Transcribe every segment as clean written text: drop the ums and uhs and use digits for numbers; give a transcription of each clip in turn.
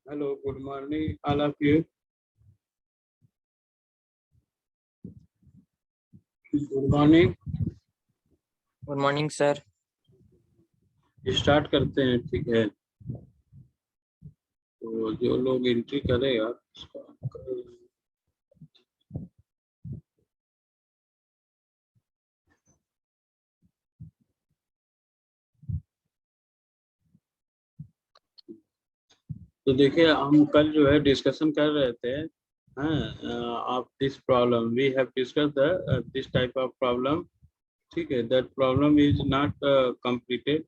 Hello, good morning, all of you. Good morning. Good morning sir. Start करते हैं, ठीक है। तो जो लोग एंट्री करेगा उसका तो देखिए, हम कल जो है डिस्कशन कर रहे थे of this problem. We have discuss the this type of problem, ठीक है। That problem is not completed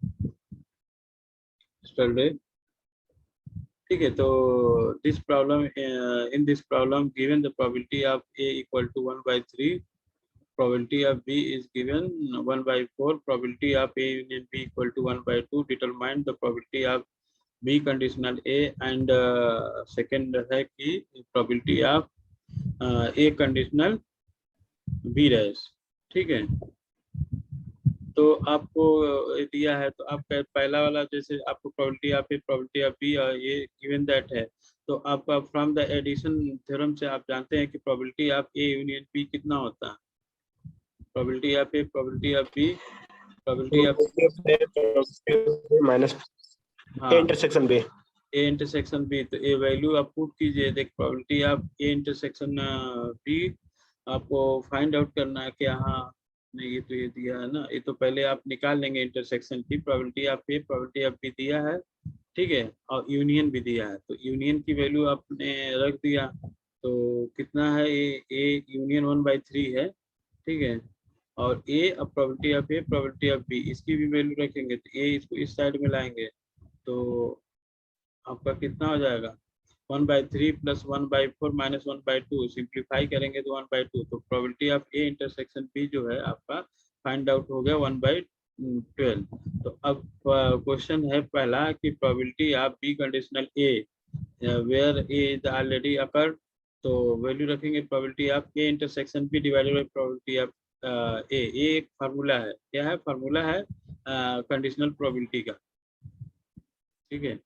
yesterday, ठीक है। तो this problem, in this problem given the probability of A equal to 1/3, probability of B is given 1/4, probability of A union B equal to 1/2, determine the probability of B conditional A, and second है कि probability of A conditional B dash, ठीक है। तो आपको दिया है, तो आपका पहला वाला जैसे आपको probability of A, probability of B और ये given that है, तो आपका फ्रॉम द एडिशन थ्योरम से आप जानते हैं कि probability of A union B कितना होता है। probability of A, probability of B, probability of minus A intersection B, A intersection B. तो ए वैल्यू आप पुट कीजिए। देख, probability of A intersection B आपको फाइंड आउट करना है कि हाँ नहीं, ये तो ये दिया है ना, ये तो पहले आप निकाल लेंगे इंटरसेक्शन की। Probability of A, probability of B दिया है, ठीक है, और यूनियन भी दिया है। तो यूनियन की वैल्यू आपने रख दिया, तो कितना है, ए यूनियन 1/3 है, ठीक है। और ए अब probability of A, probability of B, इसकी भी वैल्यू रखेंगे। तो ए इसको इस साइड में लाएंगे, तो आपका कितना हो जाएगा, 1/3 प्लस 1/4 माइनस 1/2, सिंप्लीफाई करेंगे तो 1/2। तो probability of A intersection B जो है आपका फाइंड आउट हो गया 1/12। तो अब क्वेश्चन है पहला कि probability of B conditional A where A is already occurred. तो वैल्यू रखेंगे probability of A intersection B divided by probability of A. एक फार्मूला है, क्या है फार्मूला है कंडीशनल प्रोबेबिलिटी का, ठीक है।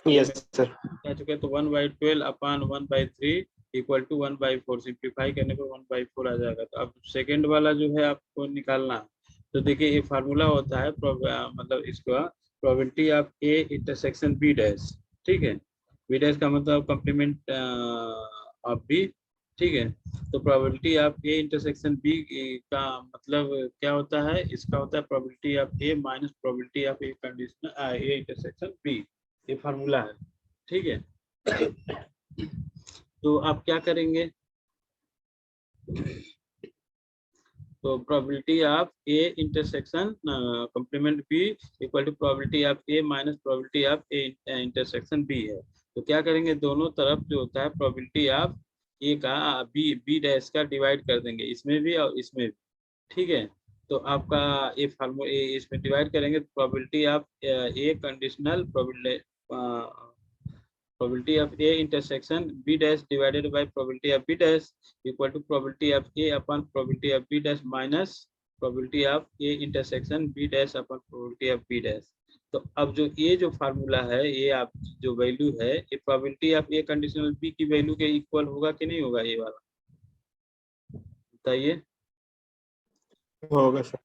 Yes sir. आ चुका है, तो 1/12 अपॉन 1/3 इक्वल टू 1/4, सिंप्लीफाई करने पर 1/4 आ जाएगा। तो अब सेकंड वाला जो है आपको निकालना है। तो देखिए, ये फार्मूला होता है मतलब इसका probability of A intersection B dash, ठीक है। बी डैश का मतलब कॉम्प्लीमेंट ऑफ बी, ठीक है। तो probability of A intersection B का मतलब क्या होता है, इसका होता है probability of A minus probability of A conditional A intersection B. ये फार्मूला है, ठीक है। तो आप क्या करेंगे, तो probability of A intersection complement B equal to probability of A minus probability of A intersection B है। तो क्या करेंगे, दोनों तरफ जो होता है प्रोबेबिलिटी ऑफ ए का बी डैश का डिवाइड कर देंगे, इसमें भी और इसमें भी, ठीक है। तो आपका ये फार्मूला इसमें डिवाइड करेंगे, probability of A conditional probability of A intersection B dash divided by probability of B dash equal to probability of A upon probability of B dash minus probability of A intersection B dash upon probability of B dash। तो अब जो ये जो formula है, ये आप जो value है, ये probability of A conditional B की वैल्यू के इक्वल होगा कि नहीं होगा, ये वाला बताइए। होगा सर।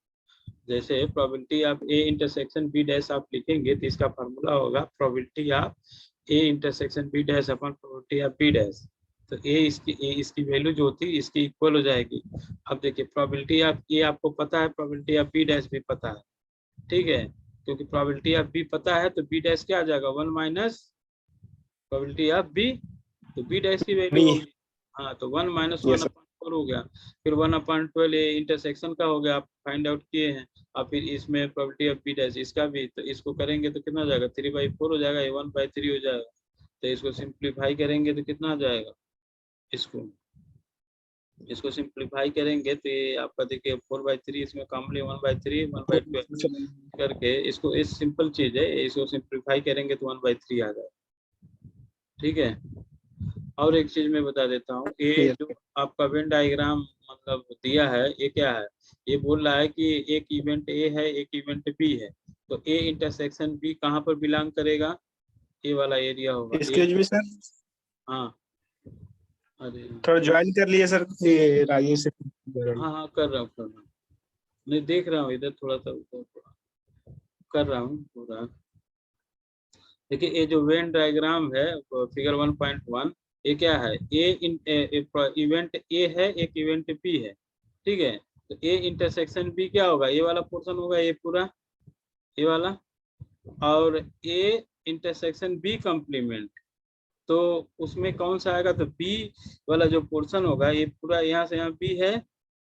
जैसे probability of A intersection B dash आप लिखेंगे, तो इसका फार्मूला होगा probability of A intersection B dash upon probability of B dash. तो ए इसकी वैल्यू जो होती है इसकी इक्वल हो जाएगी। अब देखिए, प्रोबेबिलिटी ऑफ ए आपको पता है, प्रोबेबिलिटी ऑफ बी डैश भी पता है, ठीक है। क्योंकि प्रोबेबिलिटी ऑफ बी पता है, तो बी डैश क्या आ जाएगा, 1 माइनस प्रोबेबिलिटी ऑफ बी। तो बी डैश की वैल्यू होगी, हाँ, तो 1 माइनस 1/4 हो गया। फिर 1/12 ये इंटरसेक्शन का हो गया, आप फाइंड आउट किए हैं। और फिर इसमें प्रोबेबिलिटी ऑफ बी डैश इसका भी, तो इसको करेंगे तो कितना हो जाएगा, 3/4 हो जाएगा, ये 1/3 हो जाएगा। तो इसको सिंप्लीफाई करेंगे तो कितना आ जाएगा, इसको सिंप्लीफाई करेंगे तो ये आपका देखिए 4/3, इसमें कॉमनली 1/3 1/12 करके, इसको इस सिंपल चीज है, इसको सिंप्लीफाई करेंगे तो 1/3 आ जाएगा, ठीक है। और एक चीज मैं बता देता हूँ, ये जो आपका वेन डायग्राम मतलब दिया है, ये क्या है, ये बोल रहा है कि एक इवेंट ए है, एक इवेंट बी है। तो ए इंटरसेक्शन बी कहाँ पर बिलोंग करेगा, ये वाला एरिया होगा एक्सक्यूज मी सर, हाँ अरे थोड़ा ज्वाइन कर लिए सर, ये राजेश से। हाँ हाँ कर रहा हूँ नहीं देख रहा हूँ इधर थोड़ा सा उधर थोड़ा कर रहा हूँ पूरा। देखिए ये जो वेन डायग्राम है फिगर 1.1, ये क्या है, इवेंट ए है, एक इवेंट बी है, ठीक है। तो ए इंटरसेक्शन बी क्या होगा, ये वाला पोर्शन होगा, ये पूरा ये वाला, और ए इंटरसेक्शन बी कॉम्प्लीमेंट, तो उसमें कौन सा आएगा, तो बी वाला जो पोर्शन होगा, ये पूरा यहाँ से यहाँ बी है,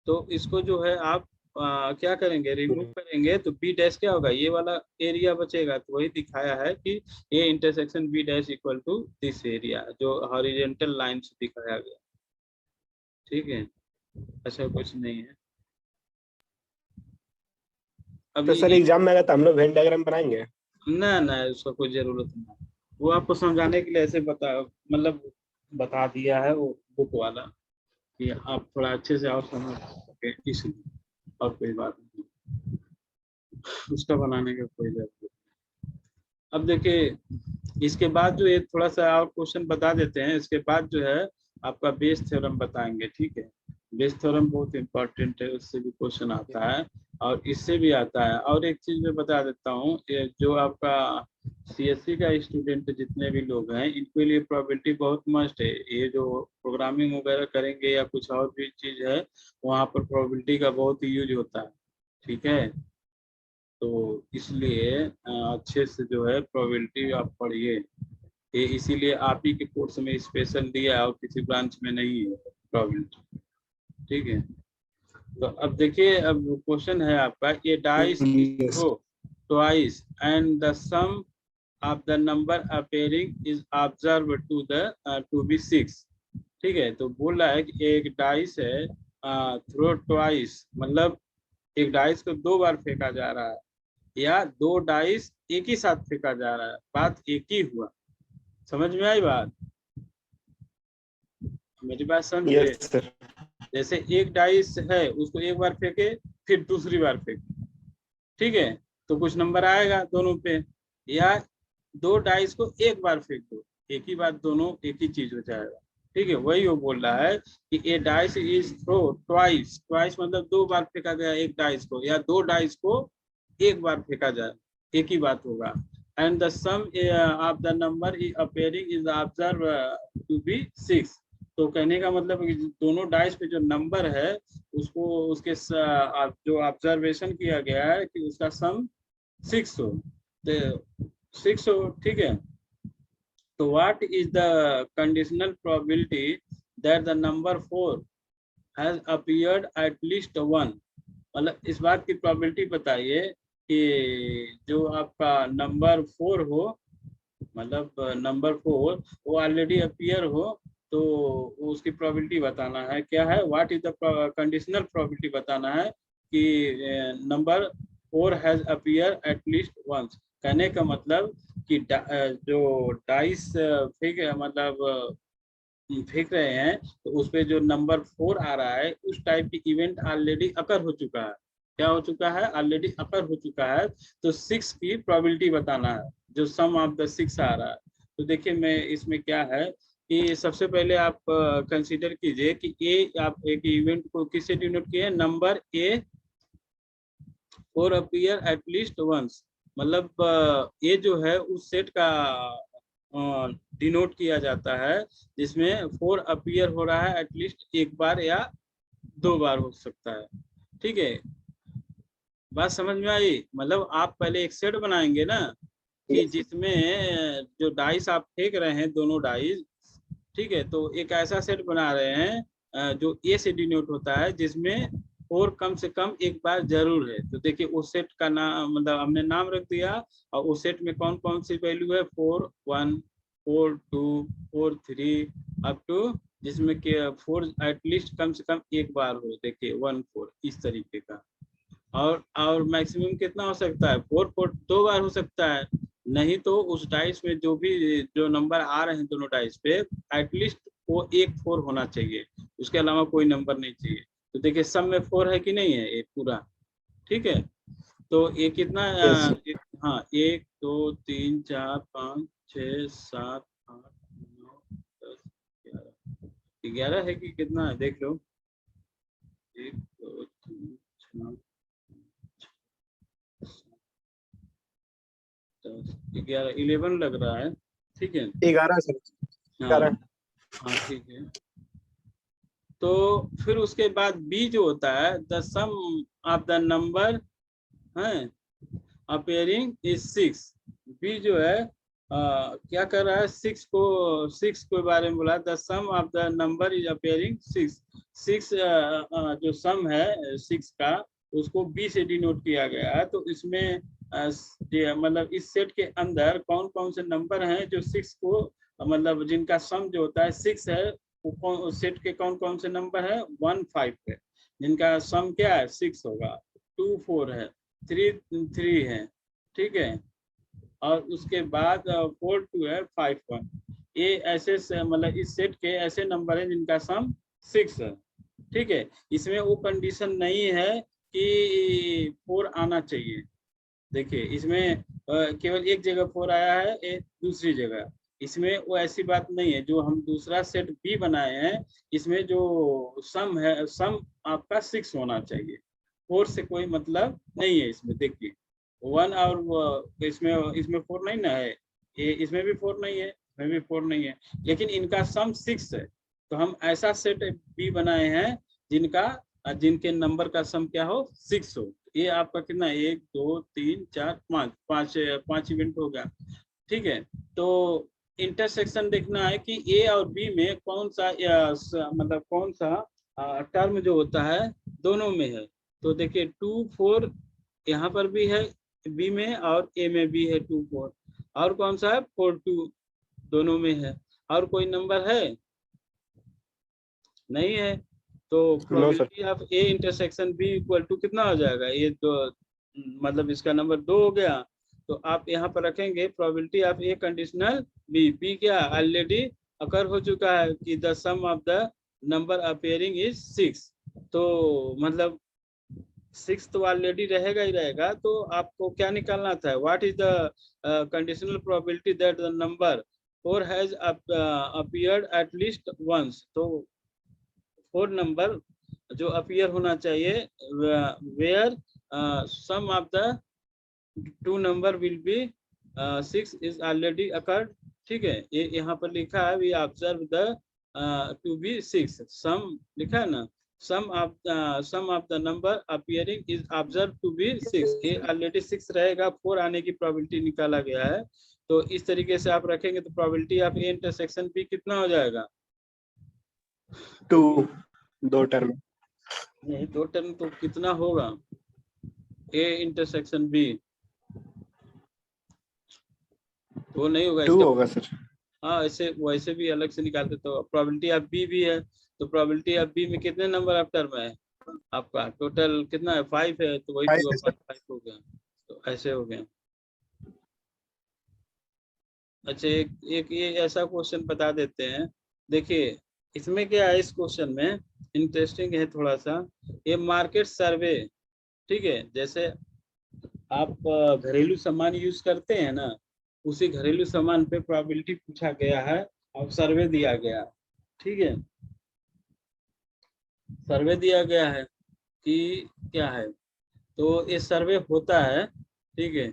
तो इसको जो है आप क्या करेंगे, रिमूव करेंगे, तो बी डैश क्या होगा, ये वाला एरिया बचेगा। तो वही दिखाया है कि A intersection B dash equal to this area, जो हॉरिजॉन्टल लाइन से दिखाया गया, ठीक है। अच्छा कुछ नहीं है तो अभी। सर एग्जाम में अगर तो हम लोग वेन डायग्राम बनाएंगे? ना ना उसका कोई जरूरत नहीं, वो आपको समझाने के लिए ऐसे मतलब बता दिया है वो बुक वाला, कि आप थोड़ा अच्छे से और समझ सके, इसलिए और कोई बात नहीं, उसका बनाने का कोई जरूरत नहीं। अब देखिए इसके बाद जो ये थोड़ा सा और क्वेश्चन बता देते हैं, इसके बाद जो है आपका बेस थ्योरम बताएंगे, ठीक है। बेस थ्योरम बहुत इंपॉर्टेंट है, उससे भी क्वेश्चन आता है और इससे भी आता है। और एक चीज मैं बता देता हूँ, जो आपका सीएससी का स्टूडेंट जितने भी लोग हैं, इनके लिए प्रोबेबिलिटी बहुत मस्ट है। ये जो प्रोग्रामिंग वगैरह करेंगे या कुछ और भी चीज है, वहाँ पर प्रोबेबिलिटी का बहुत यूज होता है, ठीक है। तो इसलिए अच्छे से जो है प्रोबेबिलिटी आप पढ़िए, ये इसीलिए आप ही के कोर्स में स्पेशल दिया और किसी ब्रांच में नहीं है प्रोबेबिलिटी, ठीक है। तो अब देखिए, अब क्वेश्चन है आपका, ये dice Yes. Throw twice and the sum of the number appearing is observe to be 6, ठीक है। तो बोल रहा है कि एक डाइस है थ्रो ट्वाइस, मतलब एक डाइस को 2 बार फेंका जा रहा है, या 2 डाइस एक ही साथ फेंका जा रहा है, बात एक ही हुआ। समझ में आई बात, मेरी बात समझे। Yes sir. जैसे एक डाइस है, उसको एक बार फेंके, फिर दूसरी बार फेंके, ठीक है, तो कुछ नंबर आएगा दोनों पे। या 2 डाइस को एक बार फेंक दो, एक ही बात, दोनों एक ही चीज हो जाएगा, ठीक है। वही वो बोल रहा है कि a dice is throw twice, twice मतलब 2 बार फेंका गया एक डाइस को, या 2 डाइस को एक बार फेंका जाए, एक ही बात होगा। And the sum of the number appearing is observe to be 6, तो कहने का मतलब कि दोनों डाइस पे जो नंबर है, उसको उसके जो ऑब्जर्वेशन किया गया है कि उसका सम 6 हो, तो 6 हो, ठीक है। तो what is the conditional probability that the number 4 has appeared at least 1, मतलब इस बात की प्रोबेबिलिटी बताइए कि जो आपका नंबर 4 हो, मतलब नंबर 4 वो ऑलरेडी अपीयर हो, तो उसकी प्रोबेबिलिटी बताना है। क्या है, what is the conditional probability बताना है कि number 4 has appear at least once. कहने का मतलब कि जो डाइस फेंक मतलब फेंक रहे हैं, तो उस पे जो नंबर 4 आ रहा है, उस टाइप की इवेंट ऑलरेडी अकर हो चुका है। क्या हो चुका है, ऑलरेडी अकर हो चुका है। तो 6 की प्रोबेबिलिटी बताना है, जो सम ऑफ द 6 आ रहा है। तो देखिए मैं इसमें क्या है कि सबसे पहले आप कंसीडर कीजिए कि ए, आप एक इवेंट को किससे डिनोट किए, number a 4 appear at least once, मतलब ये जो है उस सेट का डिनोट किया जाता है जिसमें 4 अपीयर हो रहा है एटलीस्ट एक बार या 2 बार हो सकता है, ठीक है। बात समझ में आई, मतलब आप पहले एक सेट बनाएंगे ना, कि जिसमें जो डाइस आप फेंक रहे हैं दोनों डाइस, ठीक है, तो एक ऐसा सेट बना रहे हैं जो ए से डिनोट होता है, जिसमें 4 कम से कम एक बार जरूर है। तो देखिए उस सेट का नाम, मतलब हमने नाम रख दिया, और उस सेट में कौन कौन सी वैल्यू है, 4 1 4 2 4 3 अप टू, जिसमें कि 4 एटलीस्ट कम से कम एक बार हो, देखिए 1 4 इस तरीके का। और मैक्सिमम कितना हो सकता है, 4 4 2 बार हो सकता है। नहीं तो उस डाइस में जो नंबर आ रहे हैं दोनों डाइस पे, एटलीस्ट वो एक 4 होना चाहिए, उसके अलावा कोई नंबर नहीं चाहिए। तो देखिए सब में 4 है कि नहीं है, ये पूरा, ठीक है। तो ये कितना Yes. हाँ 1 2 3 4 5 6 7 8 9 10 11 11 है कि कितना है देख लो। 1 2 3 4 10 11 11 लग रहा है। ठीक है 11 सर। हाँ 11। हाँ ठीक है। तो फिर उसके बाद बी जो होता है the sum of the number है अपेयरिंग इज 6। बी जो है क्या कर रहा है 6 के बारे में बोला the sum of the number is appearing 6। 6 जो सम है 6 का उसको बी से डिनोट किया गया है। तो इसमें मतलब इस सेट के अंदर कौन कौन से नंबर हैं जो 6 को मतलब जिनका सम जो होता है 6 है वो सेट के कौन कौन से नंबर है 1 5 है जिनका सम क्या है 6 होगा। 2 4 है 3 3 है ठीक है और उसके बाद 4 2 है 5 1। ये ऐसे मतलब इस सेट के ऐसे नंबर हैं जिनका सम 6 है। ठीक है इसमें वो कंडीशन नहीं है कि 4 आना चाहिए। देखिए इसमें केवल एक जगह 4 आया है एक दूसरी जगह। इसमें वो ऐसी बात नहीं है। जो हम दूसरा सेट बी बनाए हैं इसमें जो सम है सम आपका 6 होना चाहिए। 4 से कोई मतलब नहीं है इसमें। देखिए 1 और इसमें इसमें 4 नहीं ना है। ये इसमें भी 4 नहीं है इसमें भी 4 नहीं है लेकिन इनका सम 6 है। तो हम ऐसा सेट बी बनाए हैं जिनके नंबर का सम क्या हो 6 हो। ये आपका कितना 1 2 3 4 5 5 इवेंट हो गया। ठीक है तो इंटरसेक्शन देखना है कि ए और बी में कौन सा मतलब कौन सा टर्म जो होता है दोनों में है। तो देखिए 2 4 यहाँ पर भी है बी में और ए में भी है 2 4 और कौन सा है 4 2 दोनों में है। और कोई नंबर है नहीं है। तो no sir. Probability of A intersection B equal to कितना हो जाएगा। ये तो मतलब इसका नंबर 2 हो गया। तो आप यहाँ पर रखेंगे probability of A conditional B. B क्या ऑलरेडी अकर हो चुका है कि the sum of the number appearing is 6। तो मतलब 6 तो ऑलरेडी रहेगा ही रहेगा। तो आपको क्या निकालना था what is the conditional probability that the number 4 has appeared at least once. तो 4 नंबर जो अपीयर होना चाहिए where sum of the 2 number will be 6 is already occurred. ठीक है ये यहाँ पर लिखा है we observe the to be 6 sum लिखा है ना। Sum of the number appearing is observe to be 6। ये ऑलरेडी 6 रहेगा 4 आने की प्रोबेबिलिटी निकाला गया है। तो इस तरीके से आप रखेंगे तो probability of A intersection B कितना हो जाएगा 2 2 टर्म। नहीं 2 टर्म तो कितना होगा ए इंटरसेक्शन बी वो नहीं होगा 2 इसका। होगा सर। हाँ ऐसे वैसे भी अलग से निकालते तो प्रोबेबिलिटी ऑफ बी भी है। तो प्रोबेबिलिटी ऑफ बी में कितने नंबर ऑफ टर्म है आपका टोटल कितना है 5 है। तो वही 2 5 है सर। 5 हो गया। तो ऐसे हो गया। अच्छा एक ये ऐसा क्वेश्चन बता देते हैं। देखिए इसमें क्या है इस क्वेश्चन में इंटरेस्टिंग है थोड़ा सा। ये मार्केट सर्वे ठीक है जैसे आप घरेलू सामान यूज करते हैं ना उसी घरेलू सामान पे प्रोबेबिलिटी पूछा गया है और सर्वे दिया गया। ठीक है सर्वे दिया गया है कि क्या है। तो ये सर्वे होता है ठीक है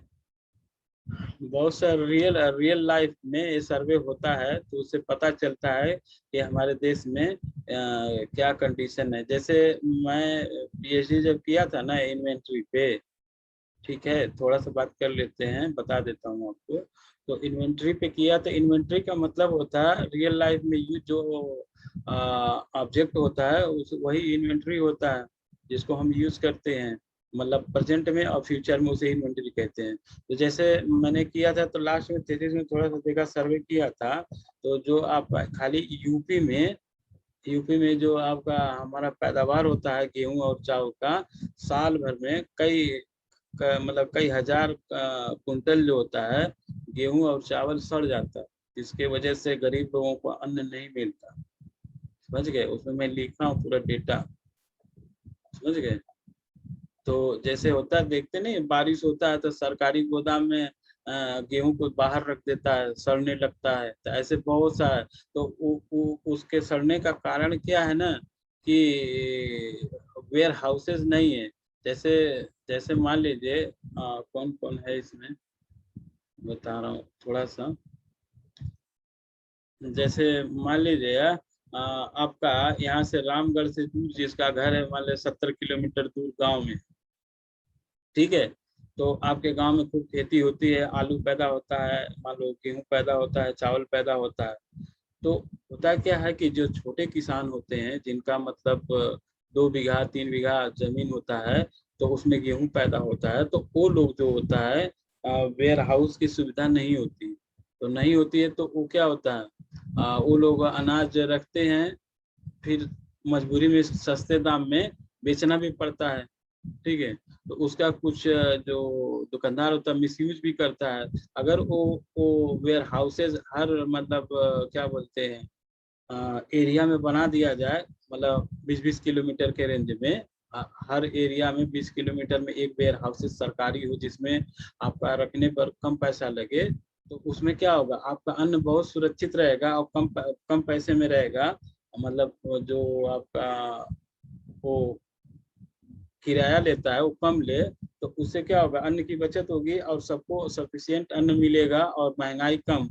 बहुत सा रियल लाइफ में ये सर्वे होता है। तो उससे पता चलता है कि हमारे देश में क्या कंडीशन है। जैसे मैं पीएचडी जब किया था ना इन्वेंट्री पे ठीक है थोड़ा सा बात कर लेते हैं बता देता हूँ आपको। तो इन्वेंट्री पे किया तो इन्वेंट्री का मतलब होता है रियल लाइफ में यूज जो ऑब्जेक्ट होता है उस वही इन्वेंट्री होता है जिसको हम यूज करते हैं। मतलब प्रेजेंट में और फ्यूचर में उसे इन्वेंट्री कहते हैं। तो जैसे मैंने किया था तो लास्ट में थीसिस में थोड़ा सा देखा सर्वे किया था। तो जो आप खाली यूपी में जो आपका हमारा पैदावार होता है गेहूं और चावल का साल भर में मतलब कई हजार कुंटल जो होता है गेहूं और चावल सड़ जाता है जिसके वजह से गरीब लोगों को अन्न नहीं मिलता। समझ गए उसमें मैं लिखा हूँ पूरा डेटा समझ गए। तो जैसे होता है देखते नहीं बारिश होता है तो सरकारी गोदाम में गेहूं को बाहर रख देता है, सड़ने लगता है। तो ऐसे बहुत सा है। तो उसके सड़ने का कारण क्या है ना कि वेयर हाउसेज नहीं है। जैसे जैसे मान लीजिए कौन कौन है इसमें बता रहा हूँ थोड़ा सा। जैसे मान लीजिए आपका यहाँ से रामगढ़ से दूर जिसका घर है, मान लीजिए 70 किलोमीटर दूर गांव में, ठीक है। तो आपके गांव में खूब खेती होती है, आलू पैदा होता है, मान लो गेहूं पैदा होता है, चावल पैदा होता है। तो होता क्या है कि जो छोटे किसान होते हैं जिनका मतलब 2 बीघा 3 बीघा जमीन होता है, तो उसमें गेहूं पैदा होता है, तो वो लोग जो होता है वेयर हाउस की सुविधा नहीं होती। तो नहीं होती है तो वो क्या होता है, वो लोग अनाज रखते हैं, फिर मजबूरी में सस्ते दाम में बेचना भी पड़ता है, ठीक है। तो उसका कुछ जो दुकानदार होता है मिसयूज भी करता है। अगर वो वेयर हाउसेज हर मतलब क्या बोलते हैं एरिया में बना दिया जाए, मतलब 20-20 किलोमीटर के रेंज में, हर एरिया में 20 किलोमीटर में एक वेयर हाउसेज सरकारी हो जिसमें आपका रखने पर कम पैसा लगे, तो उसमें क्या होगा, आपका अन्न बहुत सुरक्षित रहेगा और कम पैसे में रहेगा। मतलब जो आपका वो किराया लेता है वो कम ले, तो उससे क्या होगा, अन्न की बचत होगी और सबको सफिशिएंट अन्न मिलेगा और महंगाई कम।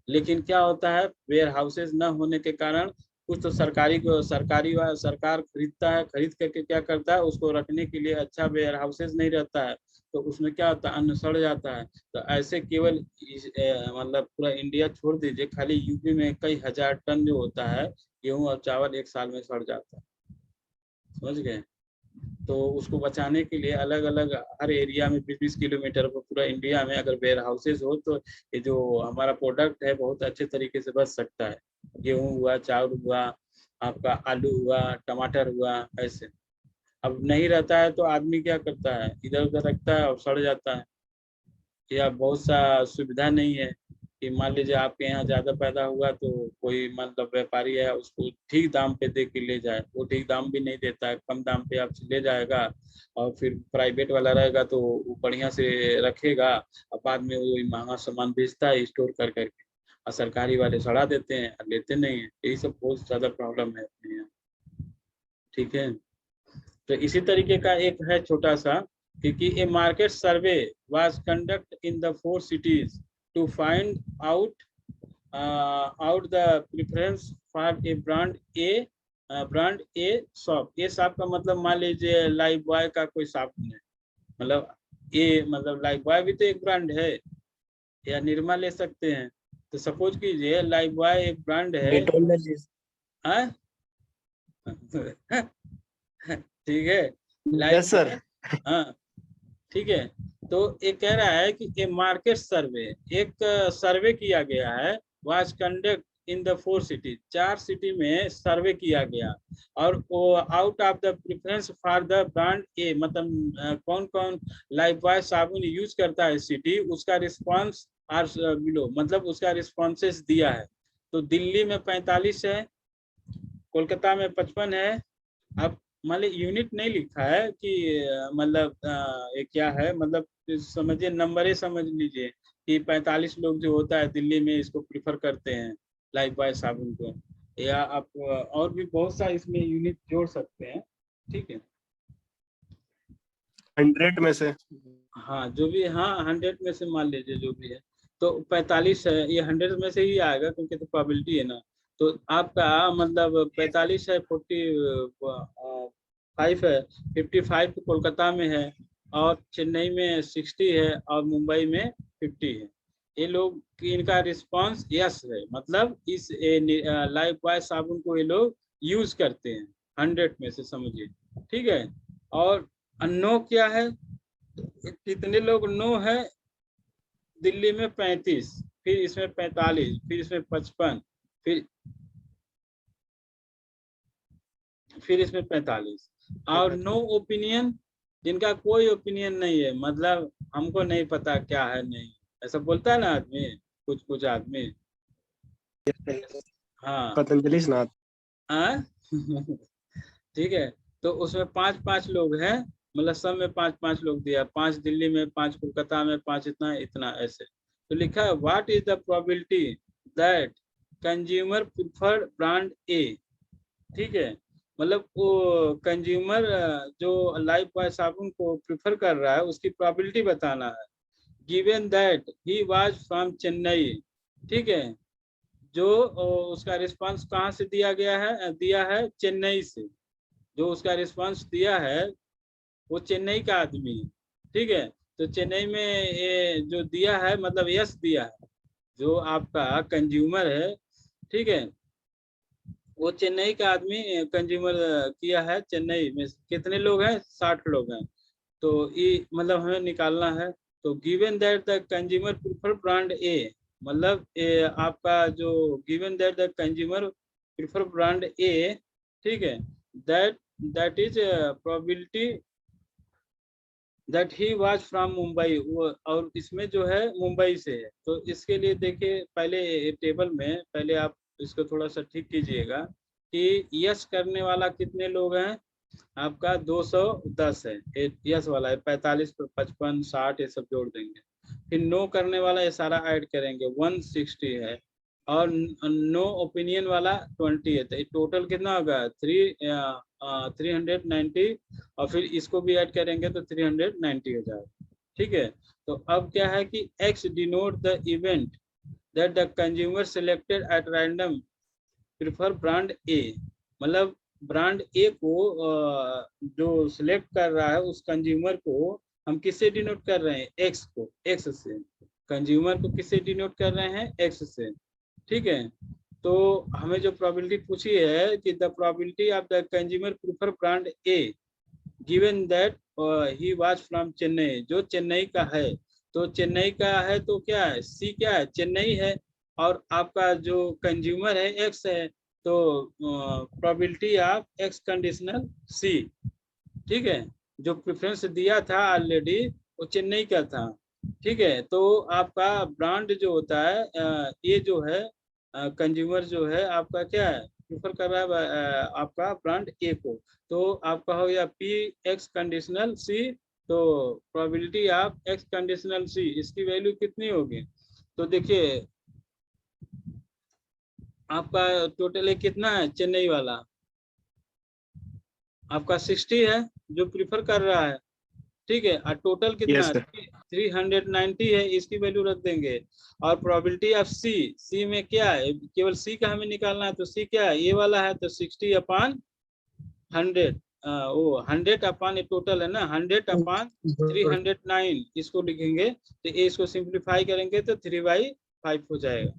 लेकिन क्या होता है, वेयर हाउसेज न होने के कारण कुछ तो सरकार खरीदता है, खरीद करके क्या करता है, उसको रखने के लिए अच्छा वेयर हाउसेज नहीं रहता है, तो उसमें क्या होता है, अन्न सड़ जाता है। तो ऐसे केवल मतलब पूरा इंडिया छोड़ दीजिए, खाली यूपी में कई हजार टन जो होता है गेहूं और चावल एक साल में सड़ जाता है, समझ गए। तो उसको बचाने के लिए अलग अलग हर एरिया में 20-20 किलोमीटर पर पूरा इंडिया में अगर वेयर हाउसेज हो, तो ये जो हमारा प्रोडक्ट है बहुत अच्छे तरीके से बच सकता है। गेहूं हुआ, चावल हुआ, आपका आलू हुआ, टमाटर हुआ, ऐसे। अब नहीं रहता है तो आदमी क्या करता है, इधर उधर रखता है और सड़ जाता है। या बहुत सा सुविधा नहीं है कि मान लीजिए आपके यहाँ ज्यादा पैदा हुआ तो कोई मतलब व्यापारी है उसको ठीक दाम पे दे के ले जाए, वो ठीक दाम भी नहीं देता है, कम दाम पे आपसे ले जाएगा। और फिर प्राइवेट वाला रहेगा तो वो बढ़िया से रखेगा और बाद में वो महंगा सामान बेचता है स्टोर कर करके, और सरकारी वाले सड़ा देते हैं और लेते नहीं है। यही सब बहुत ज्यादा प्रॉब्लम है अपने यहाँ, ठीक है। तो इसी तरीके का एक है छोटा सा, क्योंकि a market survey was conduct in the 4 cities to find out the preference for brand A shop. A shop का मतलब मान लीजिए लाइफ बॉय का कोई शॉप है, मतलब ए मतलब लाइफ बॉय भी तो एक ब्रांड है, या निर्मा ले सकते हैं। तो सपोज कीजिए लाइफ बॉय एक ब्रांड है, डेटोल में ले- हाँ ठीक है, लाइफ यस सर। हाँ ठीक है। तो ये कह रहा है कि ये मार्केट सर्वे, एक सर्वे किया गया है, was conduct in the 4 cities, 4 city में सर्वे किया गया। और वो out of the preference for the brand ए, मतलब कौन कौन लाइफ बॉय साबुन यूज करता है सिटी, उसका रिस्पॉन्स आर बिलो, मतलब उसका रिस्पॉन्सेस दिया है। तो दिल्ली में 45 है, कोलकाता में 55 है। अब मान लीजिए यूनिट नहीं लिखा है कि मतलब ये क्या है, मतलब समझिए नंबर ही समझ लीजिए कि 45 लोग जो होता है दिल्ली में इसको प्रिफर करते हैं लाइफ बॉय साबुन को। या आप और भी बहुत सा इसमें यूनिट जोड़ सकते हैं, ठीक है। 100 में से। हाँ जो भी, हाँ 100 में से मान लीजिए जो भी है, तो 45 है, ये 100 में से ही आएगा क्योंकि तो प्रोबेबिलिटी है ना। तो आपका मतलब 45 है, 45 है, 55 तो कोलकाता में है, और चेन्नई में 60 है, और मुंबई में 50 है। ये लोग इनका रिस्पांस यस है, मतलब इस लाइफ बॉय साबुन को ये लोग यूज करते हैं 100 में से, समझिए, ठीक है। और नो क्या है, कितने लोग नो है, दिल्ली में 35, फिर इसमें 45, फिर इसमें 55, फिर इसमें 45। और नो ओपिनियन, जिनका कोई ओपिनियन नहीं है, मतलब हमको नहीं पता क्या है, नहीं, ऐसा बोलता है ना आदमी, कुछ कुछ आदमी, हाँ पतंजलि स्नान। हाँ ठीक है। तो उसमें 5-5 लोग हैं मतलब सब में 5-5 लोग दिया, 5 दिल्ली में, 5 कोलकाता में, 5 इतना इतना ऐसे। तो लिखा है what is the probability that consumer prefer brand ए। ठीक है, मतलब वो कंज्यूमर जो लाइफ बॉय साबुन को प्रिफर कर रहा है उसकी प्रोबेबिलिटी बताना है। Given that he was from Chennai. ठीक है, जो उसका रिस्पांस कहाँ से दिया गया है, दिया है चेन्नई से। जो उसका रिस्पांस दिया है वो चेन्नई का आदमी है। ठीक है, तो चेन्नई में ये जो दिया है मतलब यस दिया है, जो आपका कंज्यूमर है। ठीक है, वो चेन्नई का आदमी कंज्यूमर किया है। चेन्नई में कितने लोग हैं, 60 लोग हैं। तो ये मतलब हमें निकालना है। तो given that the consumer prefer brand ए, मतलब आपका जो given that the consumer prefer brand ए। ठीक है, that that is probability that he was from Mumbai. और इसमें जो है मुंबई से है। तो इसके लिए देखिए पहले टेबल में पहले आप इसको थोड़ा सा ठीक कीजिएगा कि यस करने वाला कितने लोग हैं, आपका 210 है यस वाला है, 45 55 60 ये सब जोड़ देंगे। फिर नो करने वाला ये सारा ऐड करेंगे 160 है, और नो ओपिनियन वाला 20 है। तो टोटल कितना होगा 390, और फिर इसको भी ऐड करेंगे तो 390 हो जाएगा। ठीक है, तो अब क्या है कि x denote the event that the consumer selected at random prefer brand ए। मतलब ब्रांड ए को जो सिलेक्ट कर रहा है उस कंज्यूमर को हम किससे डिनोट कर रहे हैं, एक्स को, एक्स से। कंज्यूमर को किससे डिनोट कर रहे हैं, एक्स से। ठीक है, तो हमें जो प्रोबेबिलिटी पूछी है कि the probability of the consumer prefer brand A given that he was from Chennai, जो चेन्नई का है। तो चेन्नई का है तो क्या है, सी क्या है, चेन्नई है। और आपका जो कंज्यूमर है एक्स है, तो प्रोबेबिलिटी ऑफ एक्स कंडीशनल सी। ठीक है, जो प्रेफरेंस दिया था ऑलरेडी वो चेन्नई का था। ठीक है, तो आपका ब्रांड जो होता है ये जो है कंज्यूमर जो है आपका क्या है, प्रेफर कर रहा है आपका ब्रांड ए को। तो आपका हो गया पी एक्स कंडीशनल सी। तो प्रोबेबिलिटी ऑफ एक्स कंडीशनल सी इसकी वैल्यू कितनी होगी, तो देखिए आपका टोटल कितना है, चेन्नई वाला आपका 60 है जो प्रिफर कर रहा है। ठीक है, और टोटल कितना यस है, सर। 390 है, इसकी वैल्यू रख देंगे। और प्रोबेबिलिटी ऑफ सी, सी में क्या है, केवल सी का हमें निकालना है। तो सी क्या है, ये वाला है, तो 60/100, वो 100 टोटल है ना, 100/309 इसको लिखेंगे। तो ये इसको सिंप्लीफाई करेंगे तो 3/5 हो जाएगा।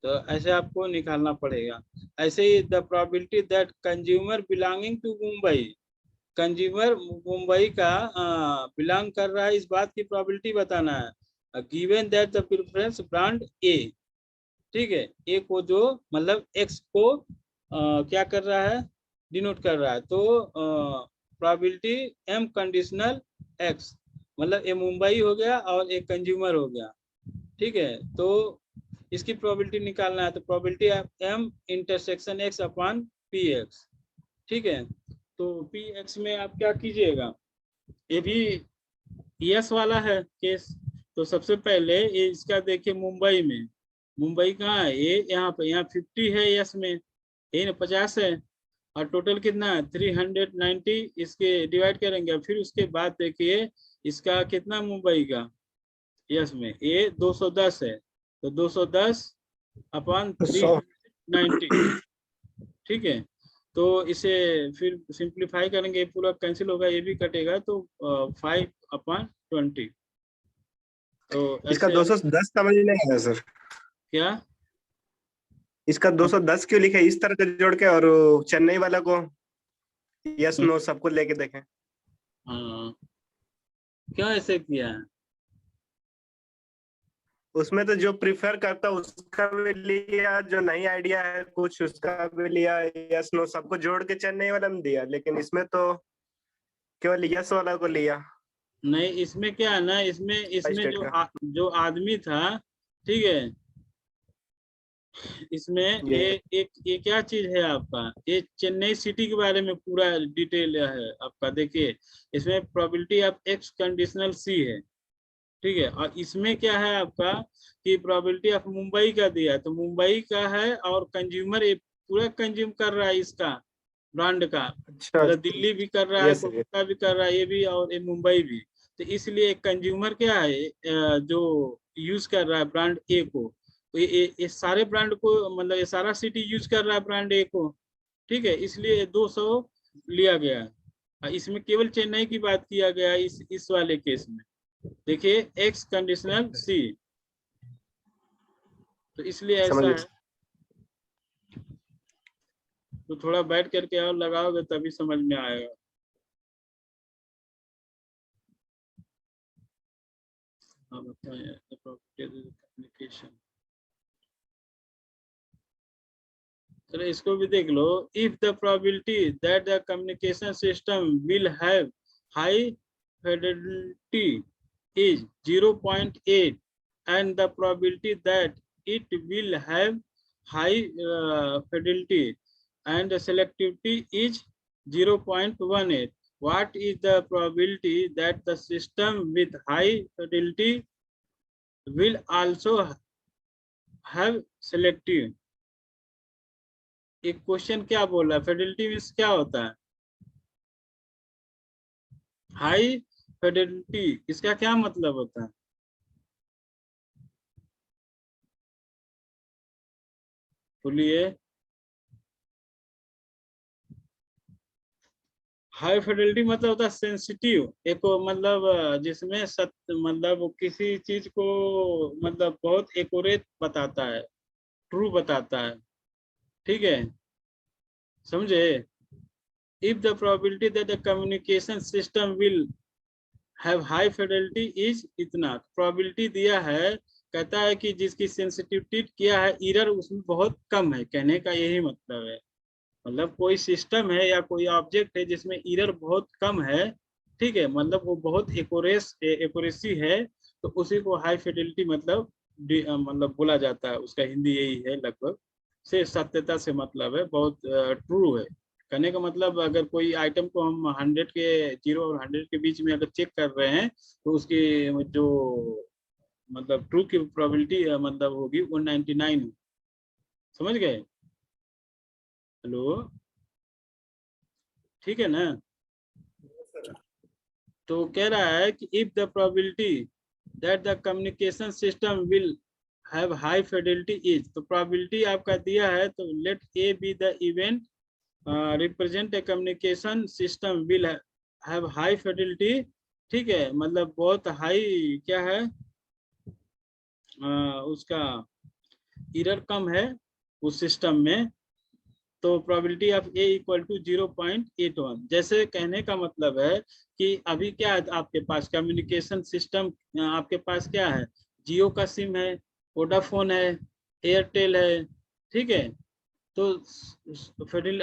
तो ऐसे आपको निकालना पड़ेगा। ऐसे ही the probability that consumer belonging to Mumbai, consumer Mumbai का बिलोंग कर रहा है, इस बात की प्रोबेबिलिटी बताना है। Given that the preference brand ए। ठीक है, ए को जो मतलब एक्स को क्या कर रहा है, डिनोट कर रहा है। तो प्रोबेबिलिटी एम कंडीशनल एक्स, मतलब ए मुंबई हो गया और एक कंज्यूमर हो गया। ठीक है, तो इसकी प्रोबेबिलिटी निकालना है। तो probability of M intersection X upon P X. ठीक है, तो पी एक्स में आप क्या कीजिएगा, ये भी यस वाला है केस। तो सबसे पहले ये इसका देखिए मुंबई में, मुंबई कहाँ है, ये यहाँ पे, यहाँ 50 है यस में, ये ना 50 है। और टोटल कितना है 390, इसके डिवाइड करेंगे। फिर उसके बाद देखिए इसका कितना मुंबई का यस में, ये 210 है। तो 100। 210/390। ठीक है, तो इसे फिर सिंप्लीफाई करेंगे, पूरा कैंसिल होगा, ये भी कटेगा, तो 5/20। तो इसका ऐसे 210 समझ नहीं आया सर। क्या, इसका 210 क्यों लिखा है इस तरह से जोड़ के, और चेन्नई वाला को यस नो सबको लेके देखें। हाँ क्यों ऐसे किया है, उसमें तो जो प्रिफर करता उसका भी लिया, जो नई आइडिया है कुछ उसका भी लिया, यस नो सबको जोड़ के चेन्नई वाला में दिया, लेकिन इसमें तो केवल यस वाला को लिया नहीं इसमें क्या है ना, इसमें इसमें स्टेट का। जो आदमी था, ठीक है, इसमें ये क्या चीज है आपका, ये चेन्नई सिटी के बारे में पूरा डिटेल है आपका। देखिए इसमें प्रोबेबिलिटी ऑफ एक्स कंडीशनल सी है, ठीक है। और इसमें क्या है आपका कि प्रोबेबिलिटी ऑफ मुंबई का दिया है, तो मुंबई का है और कंज्यूमर ये पूरा कंज्यूम कर रहा है इसका ब्रांड का, अच्छा मतलब दिल्ली भी कर रहा है, यस सर। कोलकाता भी कर रहा है, ये भी और ये मुंबई भी। तो इसलिए कंज्यूमर क्या है जो यूज कर रहा है ब्रांड ए को, तो ये सारे ब्रांड को, मतलब ये सारा सिटी यूज कर रहा है ब्रांड ए को, ठीक है। इसलिए 200 लिया गया है। इसमें केवल चेन्नई की बात किया गया है इस वाले केस में। देखिए एक्स कंडीशनल सी, तो इसलिए समझ ऐसा गए। है। तो थोड़ा बैठ करके और लगाओगे तभी समझ में आएगा। हाँ बताइए कम्युनिकेशन, चलो इसको भी देख लो। If the probability that the communication system will have high fidelity is 0.8 and the probability that it will have high fidelity and selectivity is 0.18. What is the probability that the system with high fidelity will also have selective? एक question क्या बोल रहा है, Fidelity means क्या होता है, high Fidelity, इसका क्या मतलब होता है? बोलिए। हाई फिडेलिटी मतलब होता है सेंसिटिव, एक मतलब जिसमें सत्य, मतलब किसी चीज को मतलब बहुत एक्यूरेट बताता है, ट्रू बताता है, ठीक है, समझे। If the probability that the communication system will have high fidelity is इतना, प्रोबेबिलिटी दिया है, कहता है कि जिसकी सेंसिटिविटी क्या है, एरर उसमें बहुत कम है, कहने का यही मतलब है। मतलब कोई सिस्टम है या कोई ऑब्जेक्ट है जिसमें एरर बहुत कम है, ठीक है, मतलब वो बहुत एक्यूरेसी है, तो उसी को हाई फिडेलिटी मतलब बोला जाता है। उसका हिंदी यही है लगभग, से सत्यता से मतलब है, बहुत ट्रू है। कहने का मतलब अगर कोई आइटम को हम 100 के 0 और 100 के बीच में अगर चेक कर रहे हैं, तो उसकी जो मतलब ट्रू की प्रोबेबिलिटी मतलब होगी 199। समझ गए? हेलो, ठीक है ना? तो कह रहा है कि if the probability that the communication system will have high fidelity is, तो प्रोबेबिलिटी आपका दिया है, तो let A be the event represent a communication system will have high fidelity, ठीक है, मतलब बहुत हाई क्या है उसका एरर कम है उस सिस्टम में, तो probability of A equal to 0.81। जैसे कहने का मतलब है कि अभी क्या है आपके पास कम्युनिकेशन सिस्टम, आपके पास क्या है, जियो का सिम है, वोडाफोन है, एयरटेल है, ठीक है। तो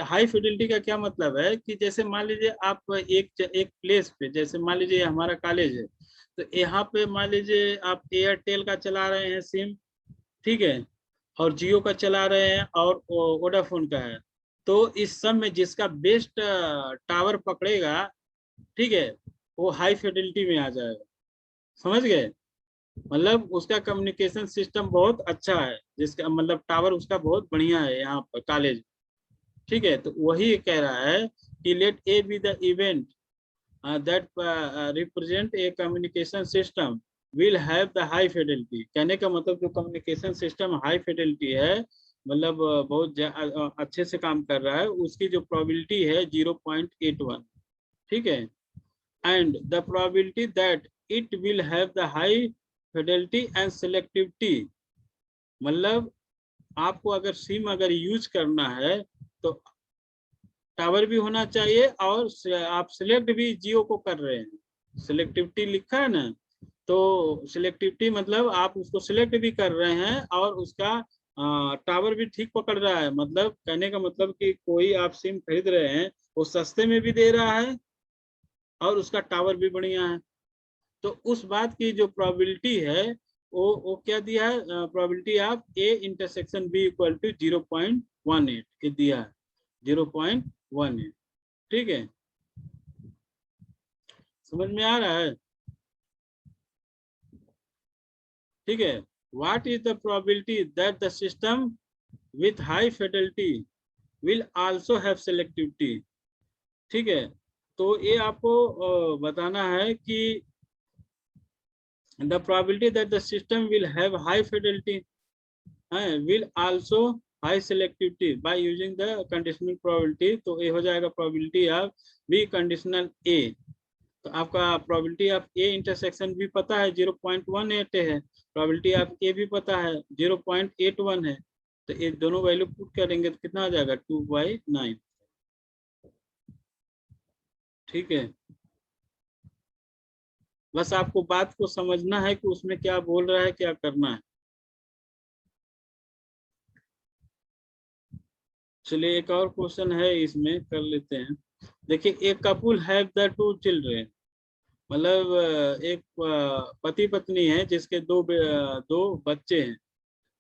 हाई फिडेलिटी का क्या मतलब है कि जैसे मान लीजिए आप एक प्लेस पे, जैसे मान लीजिए हमारा कॉलेज है, तो यहाँ पे मान लीजिए आप एयरटेल का चला रहे हैं सिम, ठीक है, और जियो का चला रहे हैं और वोडाफोन का है, तो इस सब में जिसका बेस्ट टावर पकड़ेगा, ठीक है, वो हाई फिडेलिटी में आ जाएगा। समझ गए? मतलब उसका कम्युनिकेशन सिस्टम बहुत अच्छा है, जिसका मतलब टावर उसका बहुत बढ़िया है यहाँ पर कॉलेज, ठीक है। तो वही कह रहा है कि let A be the event that represent a communication system will have the high fidelity. कहने का मतलब जो कम्युनिकेशन सिस्टम हाई फिडेलिटी है, मतलब बहुत अच्छे से काम कर रहा है, उसकी जो प्रोबेबिलिटी है 0.81, ठीक है। And the probability that it will have the high Fidelity and selectivity, मतलब आपको अगर सिम अगर यूज करना है तो टावर भी होना चाहिए, और आप सिलेक्ट भी जियो को कर रहे हैं, सिलेक्टिविटी लिखा है ना, तो सिलेक्टिविटी मतलब आप उसको सिलेक्ट भी कर रहे हैं और उसका टावर भी ठीक पकड़ रहा है। मतलब कहने का मतलब कि कोई आप सिम खरीद रहे हैं, वो सस्ते में भी दे रहा है और उसका टावर भी बढ़िया है, तो उस बात की जो प्रोबेबिलिटी है वो क्या दिया है, probability of A intersection B equal to 0.18 ये दिया है, 0.18। ठीक है, समझ में आ रहा है? ठीक है, what is the probability that the system with high Fidelity will also have selectivity. ठीक है, तो ये आपको बताना है कि the probability that the system will have high fidelity will also high selectivity by using the conditional probability। तो ये हो जाएगा probability of B conditional A। तो आपका probability of A intersection भी पता है 0.18 है, probability of A भी पता है 0.81 है, तो ये दोनों वैल्यू पुट करेंगे तो कितना आ जाएगा 2/9। ठीक है, बस आपको बात को समझना है कि उसमें क्या बोल रहा है, क्या करना है। चलिए एक और क्वेश्चन है, इसमें कर लेते हैं। देखिए, एक कपुल हैव द 2 चिल्ड्रेन, मतलब एक पति पत्नी है जिसके दो बच्चे हैं।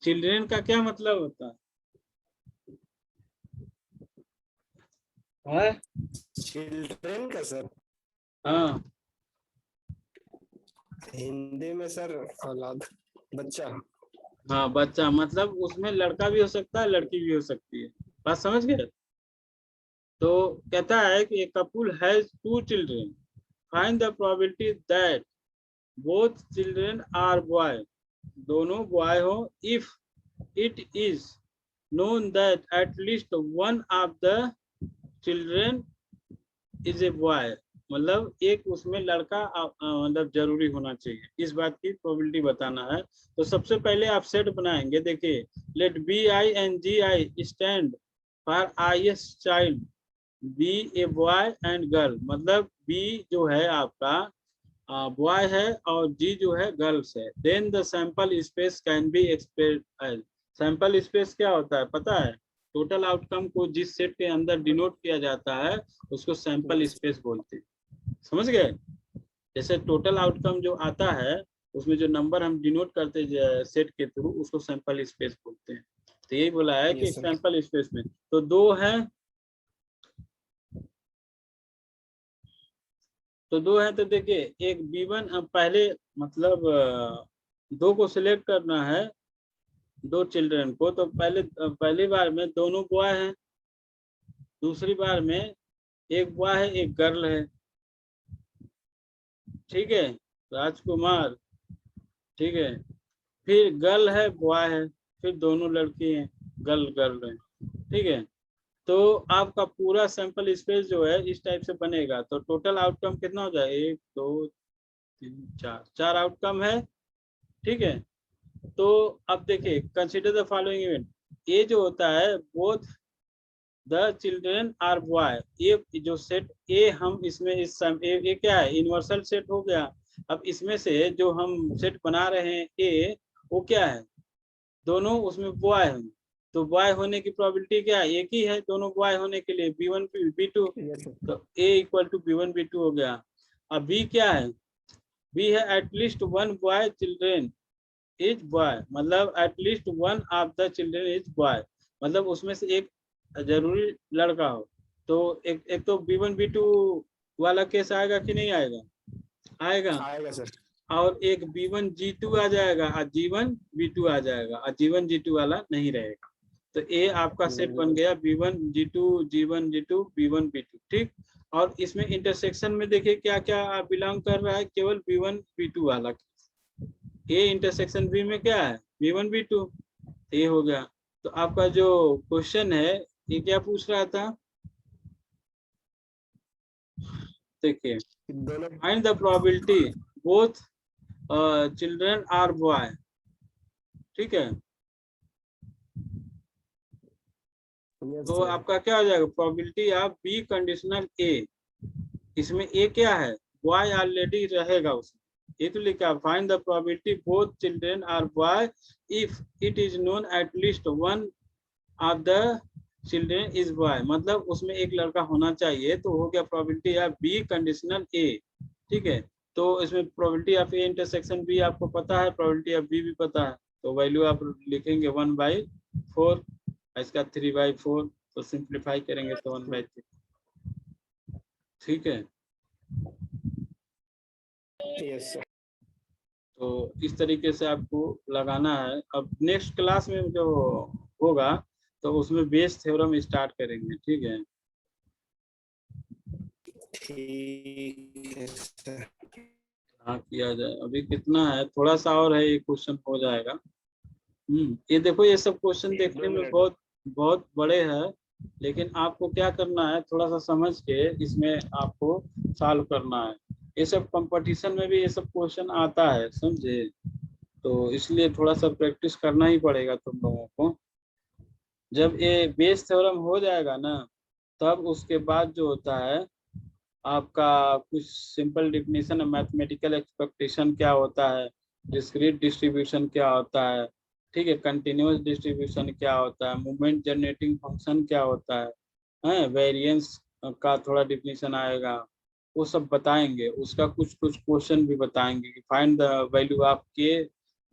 चिल्ड्रेन का क्या मतलब होता है? चिल्ड्रन का सर हाँ, हिंदी में सर औलाद, बच्चा। हाँ बच्चा, मतलब उसमें लड़का भी हो सकता है, लड़की भी हो सकती है। बात समझ गए? तो कहता है कि एक couple has 2 children, find the probability that both children are boy, दोनों बॉय हो, if it is known that at least one of the children is a boy, मतलब एक उसमें लड़का मतलब जरूरी होना चाहिए, इस बात की प्रोबेबिलिटी बताना है। तो सबसे पहले आप सेट बनाएंगे। देखिए, let B I and G I stand for ith child, B a boy and girl, मतलब बी जो है आपका बॉय है और जी जो है गर्ल्स है। Then the sample space can be expressed as, sample space क्या होता है पता है? टोटल आउटकम को जिस सेट के अंदर डिनोट किया जाता है उसको सैंपल स्पेस बोलते हैं। समझ गए? जैसे टोटल आउटकम जो आता है उसमें जो नंबर हम डिनोट करते हैं सेट के थ्रू, उसको सैंपल स्पेस बोलते हैं। तो यही बोला है कि सैंपल स्पेस में तो 2 है, तो 2 है। तो देखिए, एक B1 पहले मतलब 2 को सिलेक्ट करना है, 2 चिल्ड्रन को। तो पहली बार में दोनों बॉय हैं, दूसरी बार में एक बॉय है एक गर्ल है। ठीक है, राजकुमार। ठीक है, फिर गर्ल है बॉय है, फिर दोनों लड़की हैं, गर्ल गर्ल है। ठीक है, तो आपका पूरा सैंपल स्पेस जो है इस टाइप से बनेगा। तो टोटल आउटकम कितना हो जाए 1 2 3 4 आउटकम है। ठीक है, तो अब देखिए, कंसीडर द फॉलोइंग इवेंट, ये जो होता है both the children are boy, ये जो सेट ए हम इसमें ये क्या है, यूनिवर्सल सेट हो गया। अब इसमें से जो हम सेट बना रहे हैं ए, वो क्या है, दोनों उसमें बॉय हैं। तो बॉय होने की प्रोबेबिलिटी क्या है, एक ही है दोनों बॉय होने के लिए, B1 B2। तो A equal to B1 B2 हो गया। अब B क्या है, B है at least 1 boy children is boy, मतलब at least 1 of the children is boy, मतलब उसमें से एक जरूरी लड़का हो। तो एक तो B1 B2 वाला केस आएगा कि नहीं आएगा? आएगा सर। और एक B1 G2 आ जाएगा और G1 B2 आ जाएगा और G1 G2 वाला नहीं रहेगा। तो ये आपका सेट बन गया B1 G2 G1 G2 B1 B2। ठीक, और इसमें इंटरसेक्शन में देखिए क्या क्या बिलोंग कर रहा है, केवल B1 B2 वाला। ये इंटरसेक्शन B में क्या है, B1 B2, ये हो गया। तो आपका जो क्वेश्चन है ये क्या पूछ रहा था, देखिए, find the probability both children are boy. ठीक है, तो आपका क्या हो जाएगा, probability of B conditional A, इसमें ए क्या है, बॉय ऑलरेडी रहेगा उसमें, ये तो लिखा, find the probability both children are boy if it is known at least 1 of the children is boy, मतलब उसमें एक लड़का होना चाहिए। तो हो गया probability of B conditional A. ठीक है, तो इसमें probability of A intersection B आपको पता है, प्रोबेबिलिटी ऑफ बी भी पता है, तो वैल्यू आप लिखेंगे 1/4, इसका 3/4, तो सिंप्लीफाई करेंगे तो 1/3। ठीक है, यस सर। तो इस तरीके से आपको लगाना है। अब नेक्स्ट क्लास में जो होगा तो उसमें बेस थ्योरम स्टार्ट करेंगे। ठीक है, ठीक है सर। हाँ किया जाए। अभी कितना है, थोड़ा सा और है, ये क्वेश्चन हो जाएगा। ये देखो, ये सब क्वेश्चन देखने 2 में मिनट। बहुत बहुत बड़े हैं, लेकिन आपको क्या करना है, थोड़ा सा समझ के इसमें आपको सॉल्व करना है। ये सब कंपटीशन में भी ये सब क्वेश्चन आता है, समझे, तो इसलिए थोड़ा सा प्रैक्टिस करना ही पड़ेगा तुम लोगों को। जब ये बेस थ्योरम हो जाएगा ना, तब उसके बाद जो होता है आपका कुछ सिंपल डिफिनेशन है, मैथमेटिकल एक्सपेक्टेशन क्या होता है, डिस्क्रीट डिस्ट्रीब्यूशन क्या होता है, ठीक है, कंटिन्यूअस डिस्ट्रीब्यूशन क्या होता है, मूवमेंट जनरेटिंग फंक्शन क्या होता है, वेरिएंस का थोड़ा डिफिनेशन आएगा, वो सब बताएंगे। उसका कुछ कुछ क्वेश्चन भी बताएंगे कि फाइंड द वैल्यू ऑफ के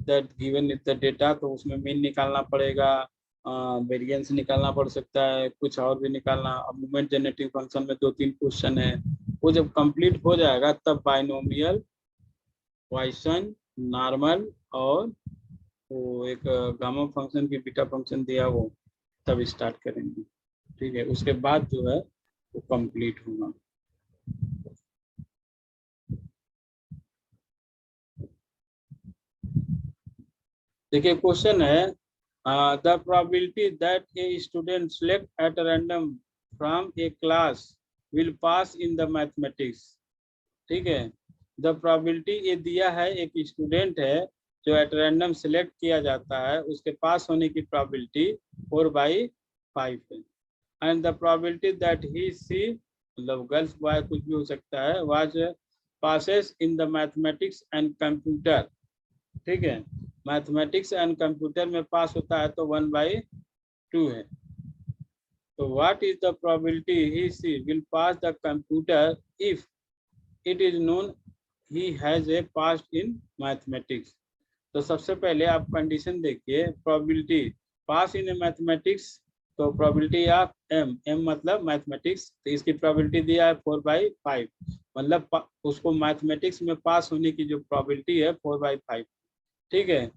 that given in the data, तो उसमें मीन निकालना पड़ेगा, वेरिएंस निकालना पड़ सकता है, कुछ और भी निकालना। अब मूवमेंट जनरेटिंग फंक्शन में 2-3 क्वेश्चन है, वो जब कंप्लीट हो जाएगा तब बाइनोमियल, पॉइसन, नॉर्मल और वो एक गामा फंक्शन की बीटा फंक्शन दिया, वो तब स्टार्ट करेंगे। ठीक है, उसके बाद जो है वो कंप्लीट होगा। देखिए क्वेश्चन है, the probability that a student select at random from A class will pass in the mathematics. ठीक है, द प्रोबेबिलिटी ये दिया है, एक स्टूडेंट है जो एट रैंडम सिलेक्ट किया जाता है, उसके पास होने की प्रोबेबिलिटी 4/5 है। And the probability that he she, मतलब गर्ल्स बॉय कुछ भी हो सकता है, was passes in the mathematics and computer. ठीक है, मैथमेटिक्स एंड कंप्यूटर में पास होता है तो 1/2 है। तो what is the probability he she will pass the computer if it is known he has a past in mathematics. तो सबसे पहले आप कंडीशन देखिए, प्रोबेबिलिटी पास इन मैथमेटिक्स, तो प्रोबेबिलिटी ऑफ एम, एम मतलब मैथमेटिक्स, तो इसकी प्रोबेबिलिटी दिया है 4/5, मतलब उसको मैथमेटिक्स में पास होने की जो प्रोबेबिलिटी है 4/5। ठीक है,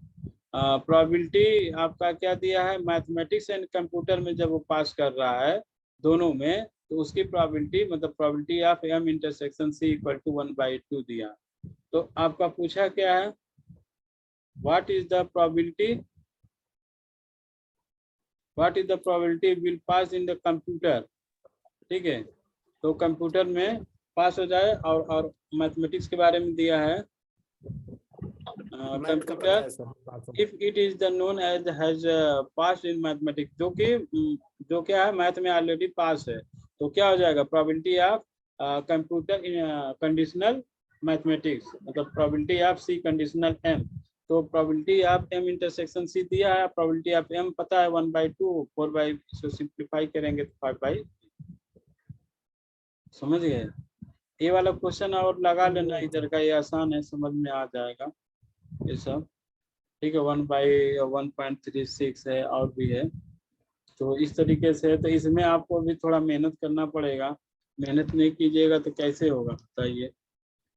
प्रोबेबिलिटी आपका क्या दिया है, मैथमेटिक्स एंड कंप्यूटर में जब वो पास कर रहा है दोनों में, तो उसकी प्रोबेबिलिटी, मतलब probability of M intersection C equal to 1/2 दिया। तो आपका पूछा क्या है, what is the probability, what is the probability will pass in the computer. ठीक है, तो कंप्यूटर में पास हो जाए, और मैथमेटिक्स के बारे में दिया है computer if it is the known as has pass in mathematics, जो क्या है, मैथ में ऑलरेडी पास है, तो क्या हो जाएगा, probability of computer in conditional mathematics, मतलब probability of C conditional M. तो probability of M intersection C दिया है, प्रोबेबिलिटी ऑफ एम पता है 1/2, 4/, इसको सिंप्लीफाई करेंगे तो 5/, समझ गए। ये वाला क्वेश्चन और लगा लेना इधर का, ये आसान है, समझ में आ जाएगा ये सब। ठीक है, 1/1.36 है, और भी है, तो इस तरीके से है। तो इसमें आपको भी थोड़ा मेहनत करना पड़ेगा, मेहनत नहीं कीजिएगा तो कैसे होगा बताइए।